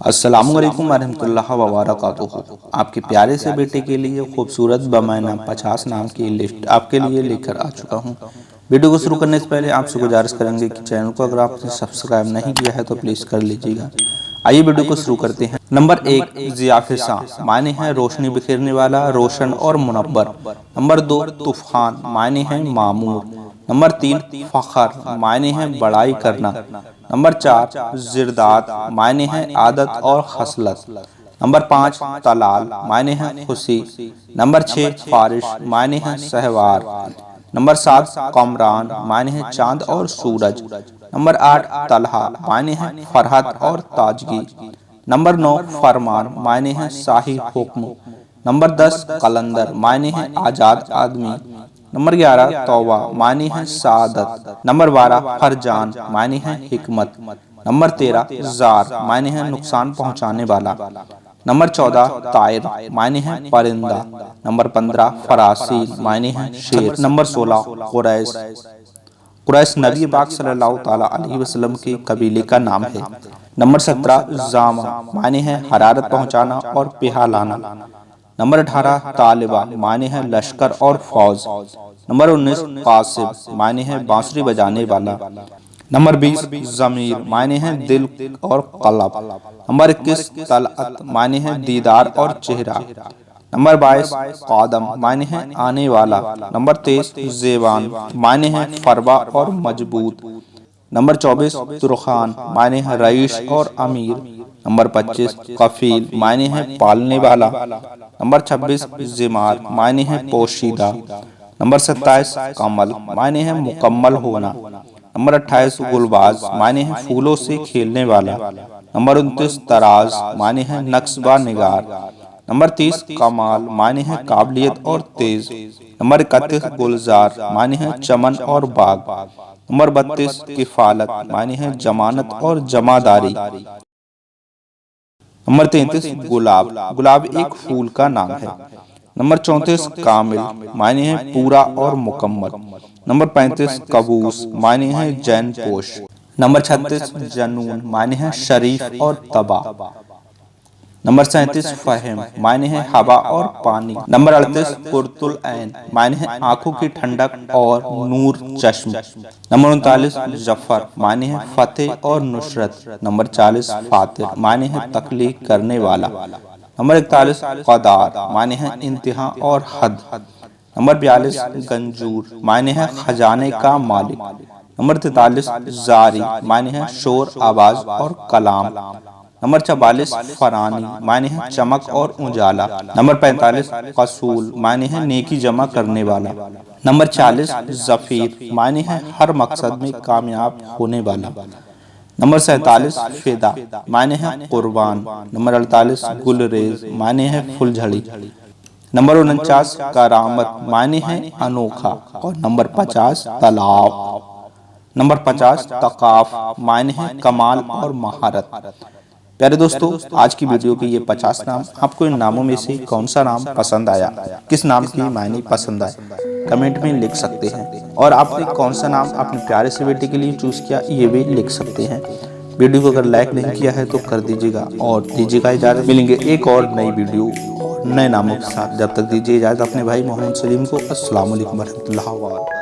السلام علیکم ورحمۃ اللہ وبرکاتہ۔ آپ کے پیارے سے بیٹے کے لیے خوبصورت بمعنی 50 نام کی لسٹ آپ کے لیے لے کر آ چکا ہوں۔ ویڈیو کو شروع کرنے سے پہلے آپ سے گزارش کریں گے کہ چینل کو اگر آپ نے سبسکرائب نہیں کیا ہے تو پلیز کر لیجیے گا۔ آئیے ویڈیو کو شروع کرتے ہیں۔ نمبر 1 ضیاء، معنی ہے روشنی بکھیرنے والا، روشن اور منور۔ نمبر 2 طوفان، معنی ہے معمور۔ نمبر 3 فخر، معنی ہے بڑائی کرنا۔ نمبر 4 زرداد، معنی ہے عادت اور خصلت۔ نمبر 5 طلال، معنی ہے خوشی۔ نمبر 6 فارش، معنی ہے سہوار۔ نمبر 7 قمران، معنی ہے چاند اور سورج۔ نمبر 8 طلحہ، معنی ہے فرحت اور تازگی۔ نمبر 9 فرمان، معنی ہے صحیح حکم۔ نمبر 10 قلندر، معنی ہے آزاد آدمی۔ نمبر 11 توبہ، معنی ہے سعادت۔ نمبر 12 فرجان، معنی ہے حکمت۔ نمبر 13 زار، معنی ہے نقصان پہنچانے والا۔ نمبر 14 طائر، معنی ہے پرندہ۔ نمبر 15 فراسیل، معنی ہے شیر۔ نمبر 16 قریش۔ قریش نبی پاک صلی اللہ علیہ وسلم کے قبیلے کا نام ہے۔ نمبر 17 زامہ، معنی ہے حرارت پہنچانا اور پیہا لانا۔ نمبر 18 طالبہ، معنی ہے لشکر اور فوج۔ نمبر 19 قاصب، معنی ہے بانسری بجانے والا۔ نمبر 20 ضمیر، معنی ہے دل اور قلب۔ نمبر 21 طلعت، معنی ہے دیدار اور چہرہ۔ نمبر 22 قادم، معنی ہے آنے والا۔ نمبر 23 زیبان، معنی ہے فربا اور مضبوط۔ نمبر 24 ترخان، معنی ہے رئیس اور امیر۔ نمبر 25 کفیل، معنی ہے پالنے والا۔ نمبر 26 زمار، معنی ہے پوشیدہ۔ نمبر 27 کمل، معنی ہے مکمل ہونا۔ نمبر 28 گلباز، معنی ہے پھولوں سے کھیلنے والا۔ نمبر 29 تراز، معنی ہے نقش با نگار۔ نمبر 30 کمال، معنی ہے قابلیت اور تیز۔ نمبر 31 گلزار، معنی ہے چمن اور باغ۔ نمبر 32 کفالت، معنی ہے ضمانت اور جمعداری۔ نمبر 33 گلاب، گلاب ایک پھول کا نام ہے۔ نمبر 34 کامل، معنی ہے پورا اور مکمل۔ نمبر 35 قبوس، معنی ہے جین پوش۔ نمبر 36 جنون، معنی ہے شریف اور تباہ۔ نمبر 37 فہم، معنی ہے ہوا اور پانی۔ نمبر 38 قرۃ العین، معنی ہے آنکھوں کی ٹھنڈک اور نور چشم۔ نمبر 39 ظفر، معنی ہے فتح اور نصرت۔ نمبر 40 فاتر، معنی ہے تخلیق کرنے والا۔ نمبر 41 قدار، معنی ہے انتہا اور حد۔ نمبر 42 گنجور، معنی ہے خزانے کا مالک۔ نمبر 43 زاری، معنی ہے شور آواز اور کلام۔ نمبر 44 فرانی، معنی ہے چمک اور اجالا۔ نمبر 45 قصول، معنی ہے نیکی جمع کرنے والا۔ نمبر 46 ظفیر، معنی ہے ہر مقصد میں کامیاب ہونے والا۔ نمبر 47 فدا، معنی ہے قربان۔ نمبر 48 گلریز، معنی ہے پھول جھڑی۔ نمبر 49 کرامت، معنی ہے انوکھا۔ اور نمبر 50 طلاق۔ نمبر 50 تقاف، معنی ہے کمال اور مہارت۔ پیارے دوستو، آج کی ویڈیو کے یہ 50 نام، آپ کو ان ناموں میں سے کون سا نام پسند آیا؟ کس نام کی معنی پسند آئے؟ کمنٹ میں لکھ سکتے ہیں۔ اور آپ نے کون سا نام اپنے پیارے سے بیٹے کے لیے چوز کیا، یہ بھی لکھ سکتے ہیں۔ ویڈیو کو اگر لائک نہیں کیا ہے تو کر دیجیے گا اور دیجیے گا اجازت۔ ملیں گے ایک اور نئی ویڈیو اور نئے ناموں کے ساتھ۔ جب تک دیجیے اجازت اپنے بھائی محمد سلیم کو۔ السلام علیکم ورحمۃ اللہ وبرکاتہ۔